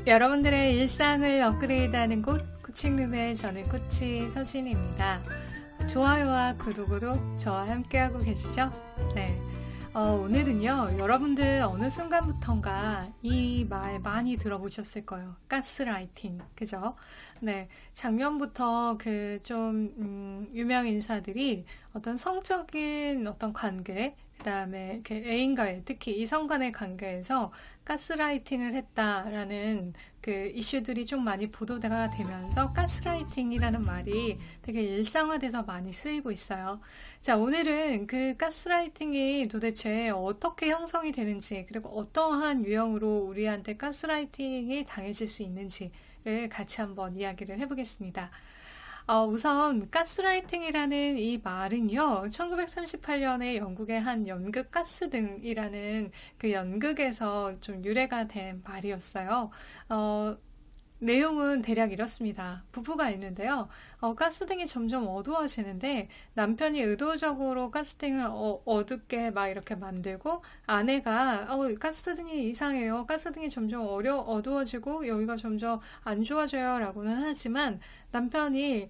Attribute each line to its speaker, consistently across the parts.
Speaker 1: 여러분들의 일상을 업그레이드하는 곳 코칭룸의 저는 코치 서진입니다. 좋아요와 구독으로 저와 함께하고 계시죠? 네. 오늘은요, 여러분들 어느 순간부턴가 이 말 많이 들어보셨을 거예요. 가스라이팅, 그죠? 네, 작년부터 유명 인사들이 어떤 성적인 어떤 관계, 그 다음에 애인과의, 특히 이성 간의 관계에서 가스라이팅을 했다라는 이슈들이 좀 많이 보도가 되면서 가스라이팅이라는 말이 되게 일상화돼서 많이 쓰이고 있어요. 자, 오늘은 그 가스라이팅이 도대체 어떻게 형성이 되는지, 그리고 어떠한 유형으로 우리한테 가스라이팅이 당해질 수 있는지를 같이 한번 이야기를 해보겠습니다. 우선 가스라이팅이라는 이 말은요, 1938년에 영국의 한 연극 가스등이라는 그 연극에서 좀 유래가 된 말이었어요. 내용은 대략 이렇습니다. 부부가 있는데요. 가스등이 점점 어두워지는데 남편이 의도적으로 가스등을 어둡게 막 이렇게 만들고, 아내가 가스등이 이상해요. 가스등이 점점 어두워지고 여기가 점점 안 좋아져요 라고는 하지만, 남편이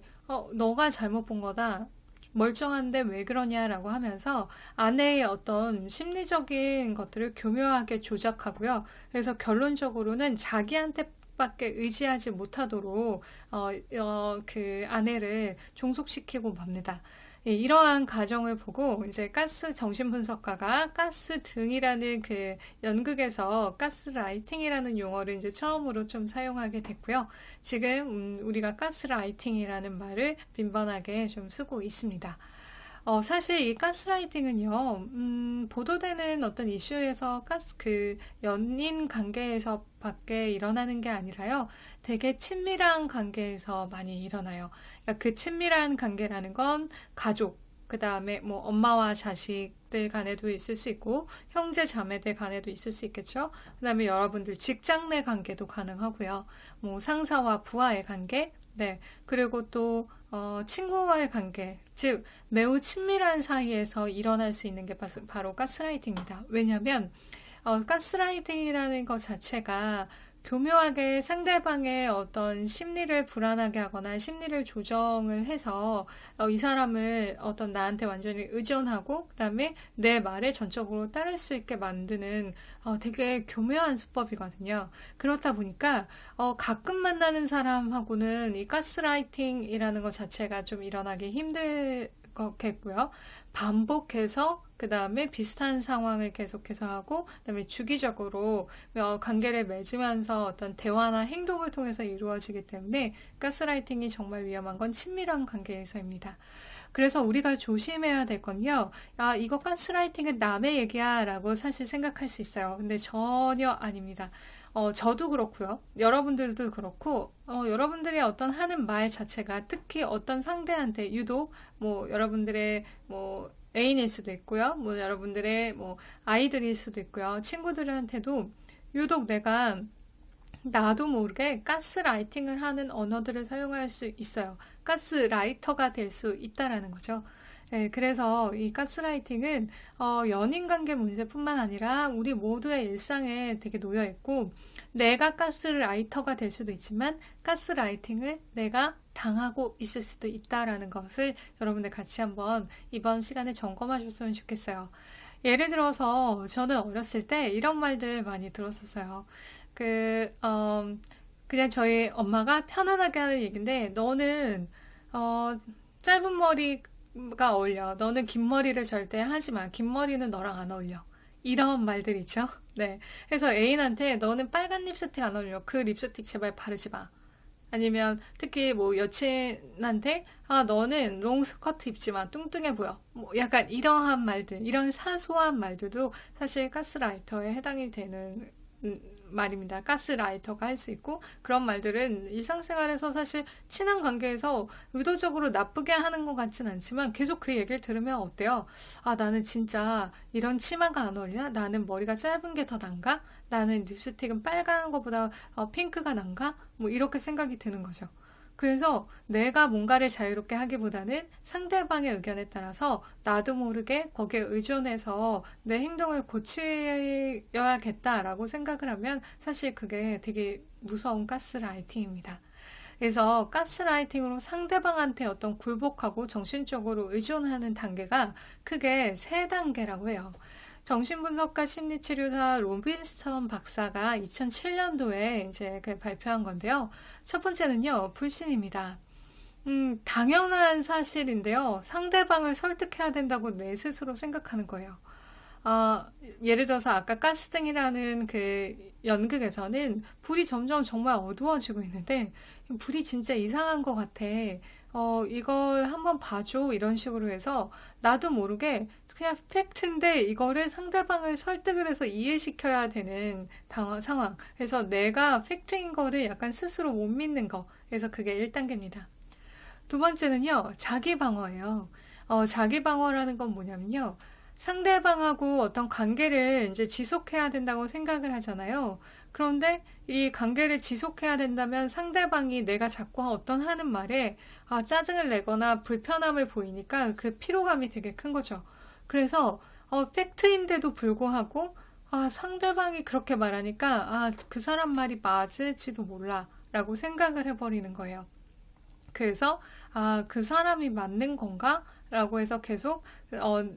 Speaker 1: 너가 잘못 본 거다, 멀쩡한데 왜 그러냐라고 하면서 아내의 어떤 심리적인 것들을 교묘하게 조작하고요. 그래서 결론적으로는 자기한테 밖에 의지하지 못하도록 그 아내를 종속시키고 맙니다. 예, 이러한 과정을 보고 이제 가스 정신분석가가 가스 등이라는 그 연극에서 가스라이팅이라는 용어를 이제 처음으로 좀 사용하게 됐고요. 지금 우리가 가스라이팅이라는 말을 빈번하게 좀 쓰고 있습니다. 사실 이 가스라이팅은요, 보도되는 어떤 이슈에서 연인 관계에서 밖에 일어나는 게 아니라요, 되게 친밀한 관계에서 많이 일어나요. 그러니까 그 친밀한 관계라는 건 가족, 그 다음에 뭐 엄마와 자식들 간에도 있을 수 있고, 형제 자매들 간에도 있을 수 있겠죠. 그 다음에 여러분들 직장 내 관계도 가능하고요. 뭐 상사와 부하의 관계, 네. 그리고 또 친구와의 관계, 즉 매우 친밀한 사이에서 일어날 수 있는 게 바로 가스라이팅입니다. 왜냐하면 가스라이팅이라는 것 자체가 교묘하게 상대방의 어떤 심리를 불안하게 하거나 심리를 조정을 해서 이 사람을 나한테 완전히 의존하고, 그 다음에 내 말에 전적으로 따를 수 있게 만드는 되게 교묘한 수법이거든요. 그렇다 보니까 가끔 만나는 사람하고는 이 가스라이팅이라는 것 자체가 좀 일어나기 힘들 거겠고요. 반복해서 그 다음에 비슷한 상황을 계속해서 하고, 그 다음에 주기적으로 관계를 맺으면서 어떤 대화나 행동을 통해서 이루어지기 때문에 가스라이팅이 정말 위험한 건 친밀한 관계에서입니다. 그래서 우리가 조심해야 될 건요, 이거 가스라이팅은 남의 얘기야 라고 사실 생각할 수 있어요. 근데 전혀 아닙니다. 저도 그렇고요. 여러분들도 그렇고, 여러분들이 어떤 하는 말 자체가 특히 어떤 상대한테 유독 여러분들의 애인일 수도 있고요. 여러분들의 아이들일 수도 있고요. 친구들한테도 유독 나도 모르게 가스라이팅을 하는 언어들을 사용할 수 있어요. 가스라이터가 될 수 있다라는 거죠. 네, 그래서 이 가스라이팅은 연인 관계 문제뿐만 아니라 우리 모두의 일상에 되게 놓여 있고, 내가 가스라이터가 될 수도 있지만 가스라이팅을 내가 당하고 있을 수도 있다라는 것을 여러분들 같이 한번 이번 시간에 점검하셨으면 좋겠어요. 예를 들어서 저는 어렸을 때 이런 말들 많이 들었었어요. 그냥 저희 엄마가 편안하게 하는 얘기인데, 너는 짧은 머리가 어울려. 너는 긴 머리를 절대 하지 마. 긴 머리는 너랑 안 어울려. 이런 말들 있죠? 네. 그래서 애인한테 너는 빨간 립스틱 안 어울려. 그 립스틱 제발 바르지 마. 아니면 특히 여친한테 너는 롱 스커트 입지 마. 뚱뚱해 보여. 약간 이러한 말들, 이런 사소한 말들도 사실 가스라이터에 해당이 되는 말입니다. 가스라이터가 할 수 있고, 그런 말들은 일상생활에서 사실 친한 관계에서 의도적으로 나쁘게 하는 것 같진 않지만 계속 그 얘기를 들으면 어때요? 나는 진짜 이런 치마가 안 어울리나? 나는 머리가 짧은 게 더 난가? 나는 립스틱은 빨간 것보다 핑크가 난가? 이렇게 생각이 드는 거죠. 그래서 내가 뭔가를 자유롭게 하기보다는 상대방의 의견에 따라서 나도 모르게 거기에 의존해서 내 행동을 고쳐야겠다라고 생각을 하면 사실 그게 되게 무서운 가스라이팅입니다. 그래서 가스라이팅으로 상대방한테 어떤 굴복하고 정신적으로 의존하는 단계가 크게 세 단계라고 해요. 정신분석가 심리치료사 로빈스턴 박사가 2007년도에 이제 발표한 건데요. 첫 번째는요, 불신입니다. 당연한 사실인데요. 상대방을 설득해야 된다고 내 스스로 생각하는 거예요. 예를 들어서 아까 가스등이라는 그 연극에서는 불이 점점 정말 어두워지고 있는데 불이 진짜 이상한 것 같아. 이걸 한번 봐줘. 이런 식으로 해서 나도 모르게 그냥 팩트인데 이거를 상대방을 설득을 해서 이해시켜야 되는 상황. 그래서 내가 팩트인 거를 약간 스스로 못 믿는 거. 그래서 그게 1단계입니다. 두 번째는요, 자기 방어예요. 자기 방어라는 건 뭐냐면요. 상대방하고 어떤 관계를 이제 지속해야 된다고 생각을 하잖아요. 그런데 이 관계를 지속해야 된다면 상대방이 내가 자꾸 어떤 하는 말에 짜증을 내거나 불편함을 보이니까 그 피로감이 되게 큰 거죠. 그래서 팩트인데도 불구하고 상대방이 그렇게 말하니까 그 사람 말이 맞을지도 몰라 라고 생각을 해버리는 거예요. 그래서 그 사람이 맞는 건가? 라고 해서 계속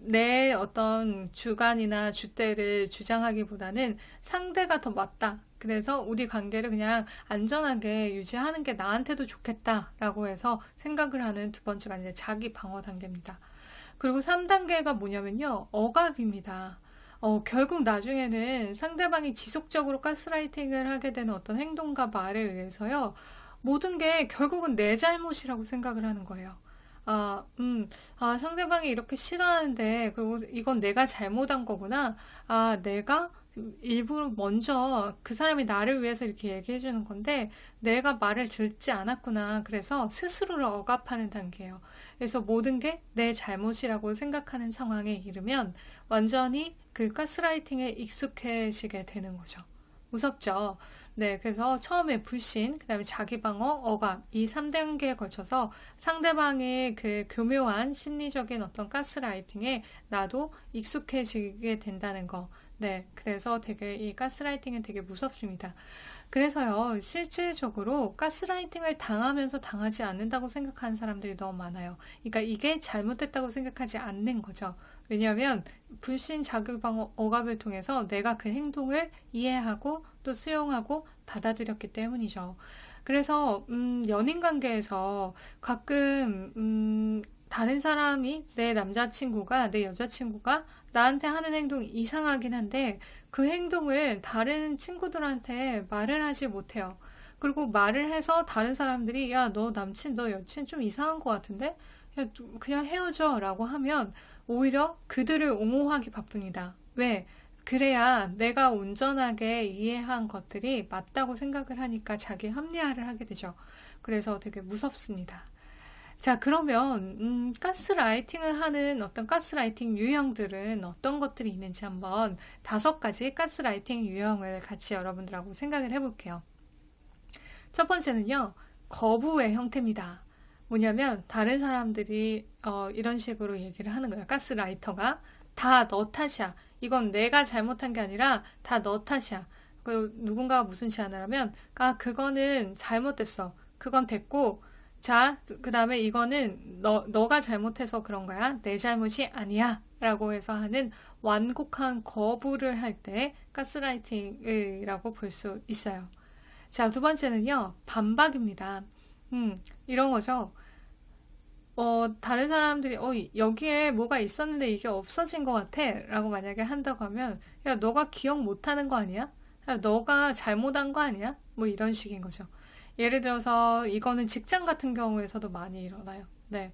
Speaker 1: 내 어떤 주관이나 줏대를 주장하기보다는 상대가 더 맞다. 그래서 우리 관계를 그냥 안전하게 유지하는 게 나한테도 좋겠다라고 해서 생각을 하는 두 번째가 이제 자기 방어 단계입니다. 그리고 3단계가 뭐냐면요. 억압입니다. 결국 나중에는 상대방이 지속적으로 가스라이팅을 하게 되는 어떤 행동과 말에 의해서요. 모든 게 결국은 내 잘못이라고 생각을 하는 거예요. 상대방이 이렇게 싫어하는데, 그리고 이건 내가 잘못한 거구나. 내가 일부러 먼저 그 사람이 나를 위해서 이렇게 얘기해 주는 건데, 내가 말을 듣지 않았구나. 그래서 스스로를 억압하는 단계예요. 그래서 모든 게 내 잘못이라고 생각하는 상황에 이르면 완전히 그 가스라이팅에 익숙해지게 되는 거죠. 무섭죠? 네, 그래서 처음에 불신, 그 다음에 자기 방어, 억압, 이 3단계에 거쳐서 상대방의 그 교묘한 심리적인 어떤 가스라이팅에 나도 익숙해지게 된다는 거. 네, 그래서 되게 이 가스라이팅은 되게 무섭습니다. 그래서요, 실질적으로 가스라이팅을 당하면서 당하지 않는다고 생각하는 사람들이 너무 많아요. 그러니까 이게 잘못됐다고 생각하지 않는 거죠. 왜냐하면 불신, 자기 방어, 억압을 통해서 내가 그 행동을 이해하고 또 수용하고 받아들였기 때문이죠. 그래서 연인 관계에서 가끔 다른 사람이 내 남자친구가 내 여자친구가 나한테 하는 행동이 이상하긴 한데 그 행동을 다른 친구들한테 말을 하지 못해요. 그리고 말을 해서 다른 사람들이 야, 너 남친, 너 여친 좀 이상한 것 같은데? 야, 그냥 헤어져 라고 하면 오히려 그들을 옹호하기 바쁩니다. 왜? 그래야 내가 온전하게 이해한 것들이 맞다고 생각을 하니까 자기 합리화를 하게 되죠. 그래서 되게 무섭습니다. 자, 그러면 가스라이팅을 하는 어떤 가스라이팅 유형들은 어떤 것들이 있는지 한번 5가지 가스라이팅 유형을 같이 여러분들하고 생각을 해볼게요. 첫 번째는요, 거부의 형태입니다. 뭐냐면 다른 사람들이 이런 식으로 얘기를 하는 거예요. 가스라이터가 다 너 탓이야. 이건 내가 잘못한 게 아니라 다 너 탓이야. 그리고 누군가가 무슨 제안을 하면 그거는 잘못됐어. 그건 됐고 자, 그 다음에 이거는 너가 잘못해서 그런 거야. 내 잘못이 아니야. 라고 해서 하는 완곡한 거부를 할 때 가스라이팅이라고 볼 수 있어요. 자, 두 번째는요, 반박입니다. 이런 거죠. 다른 사람들이, 여기에 뭐가 있었는데 이게 없어진 것 같아. 라고 만약에 한다고 하면, 야, 너가 기억 못 하는 거 아니야? 야, 너가 잘못한 거 아니야? 뭐 이런 식인 거죠. 예를 들어서 이거는 직장 같은 경우에서도 많이 일어나요. 네.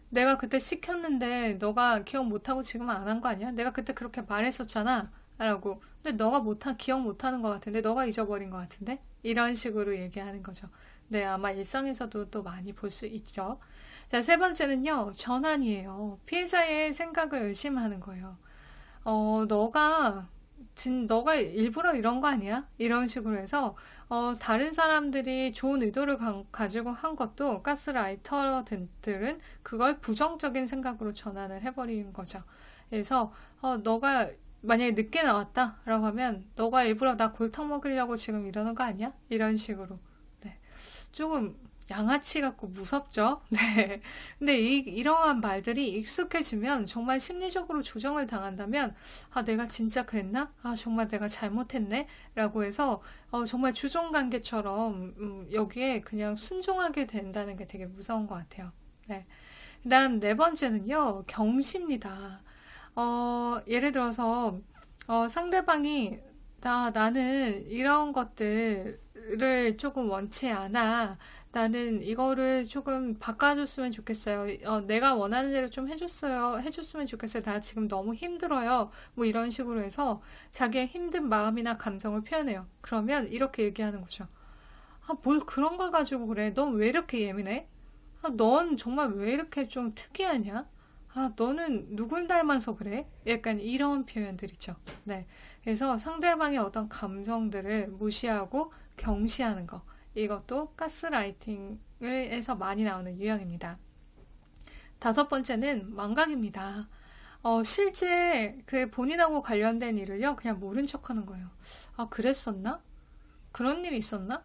Speaker 1: 내가 그때 시켰는데 너가 기억 못하고 지금 안 한 거 아니야? 내가 그때 그렇게 말했었잖아. 라고. 근데 너가 기억 못하는 것 같은데? 너가 잊어버린 것 같은데? 이런 식으로 얘기하는 거죠. 네, 아마 일상에서도 또 많이 볼 수 있죠. 자, 세 번째는요, 전환이에요. 피해자의 생각을 의심하는 거예요. 너가 너가 일부러 이런 거 아니야? 이런 식으로 해서 다른 사람들이 좋은 의도를 가지고 한 것도 가스라이터들은 그걸 부정적인 생각으로 전환을 해버리는 거죠. 그래서 너가 만약에 늦게 나왔다라고 하면 너가 일부러 나 골탕 먹으려고 지금 이러는 거 아니야? 이런 식으로. 네. 조금 양아치 같고 무섭죠? 네. 근데 이러한 말들이 익숙해지면 정말 심리적으로 조정을 당한다면, 아, 내가 진짜 그랬나? 아, 정말 내가 잘못했네? 라고 해서, 정말 주종관계처럼, 여기에 그냥 순종하게 된다는 게 되게 무서운 것 같아요. 네. 그 다음 네 번째는요, 경시입니다. 예를 들어서, 상대방이, 나는 이런 것들을 조금 원치 않아. 나는 이거를 조금 바꿔줬으면 좋겠어요. 내가 원하는 대로 좀 해줬으면 좋겠어요. 나 지금 너무 힘들어요. 뭐 이런 식으로 해서 자기의 힘든 마음이나 감정을 표현해요. 그러면 이렇게 얘기하는 거죠. 아, 뭘 그런 걸 가지고 그래? 넌 왜 이렇게 예민해? 아, 넌 정말 왜 이렇게 좀 특이하냐? 아, 너는 누굴 닮아서 그래? 약간 이런 표현들이죠. 네. 그래서 상대방의 어떤 감정들을 무시하고 경시하는 거. 이것도 가스라이팅에서 많이 나오는 유형입니다. 다섯 번째는 망각입니다. 실제 그 본인하고 관련된 일을요, 그냥 모른 척 하는 거예요. 아, 그랬었나? 그런 일이 있었나?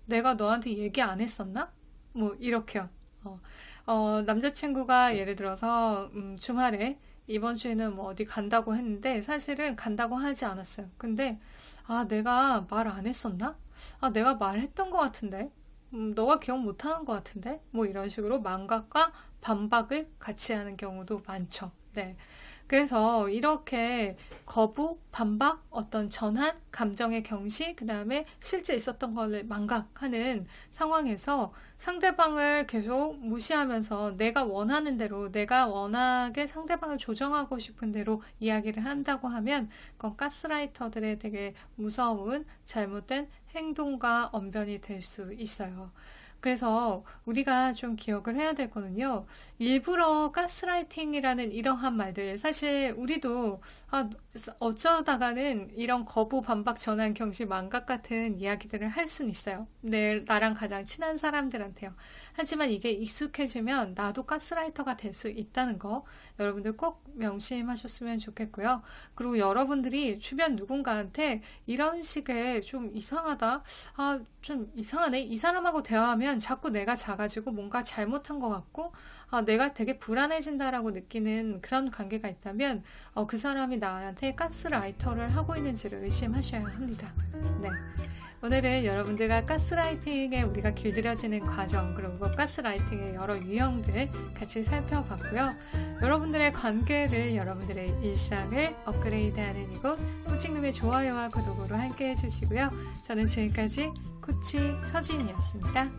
Speaker 1: 내가 너한테 얘기 안 했었나? 뭐, 이렇게요. 남자친구가 예를 들어서, 주말에 이번 주에는 뭐 어디 간다고 했는데, 사실은 간다고 하지 않았어요. 근데, 아, 내가 말 안 했었나? 아, 내가 말했던 것 같은데? 너가 기억 못하는 것 같은데? 뭐 이런 식으로 망각과 반박을 같이 하는 경우도 많죠. 네. 그래서 이렇게 거부, 반박, 어떤 전환, 감정의 경시, 그 다음에 실제 있었던 걸 망각하는 상황에서 상대방을 계속 무시하면서 내가 원하는 대로, 내가 워낙에 상대방을 조정하고 싶은 대로 이야기를 한다고 하면 그건 가스라이터들의 되게 무서운 잘못된 행동과 언변이 될 수 있어요. 그래서 우리가 좀 기억을 해야 되거든요. 일부러 가스라이팅이라는 이러한 말들, 사실 우리도 어쩌다가는 이런 거부, 반박, 전환, 경시, 망각 같은 이야기들을 할 수는 있어요. 나랑 가장 친한 사람들한테요. 하지만 이게 익숙해지면 나도 가스라이터가 될 수 있다는 거 여러분들 꼭 명심하셨으면 좋겠고요. 그리고 여러분들이 주변 누군가한테 이런 식의 좀 이상하다, 좀 이상하네, 이 사람하고 대화하면 자꾸 내가 작아지고 뭔가 잘못한 것 같고 내가 되게 불안해진다라고 느끼는 그런 관계가 있다면 그 사람이 나한테 가스라이터를 하고 있는지를 의심하셔야 합니다. 네. 오늘은 여러분들과 가스라이팅에 우리가 길들여지는 과정, 그리고 가스라이팅의 여러 유형들 같이 살펴봤고요. 여러분들의 관계를, 여러분들의 일상을 업그레이드하는 이곳 코칭룸의 좋아요와 구독으로 함께 해주시고요. 저는 지금까지 코치 서진이었습니다.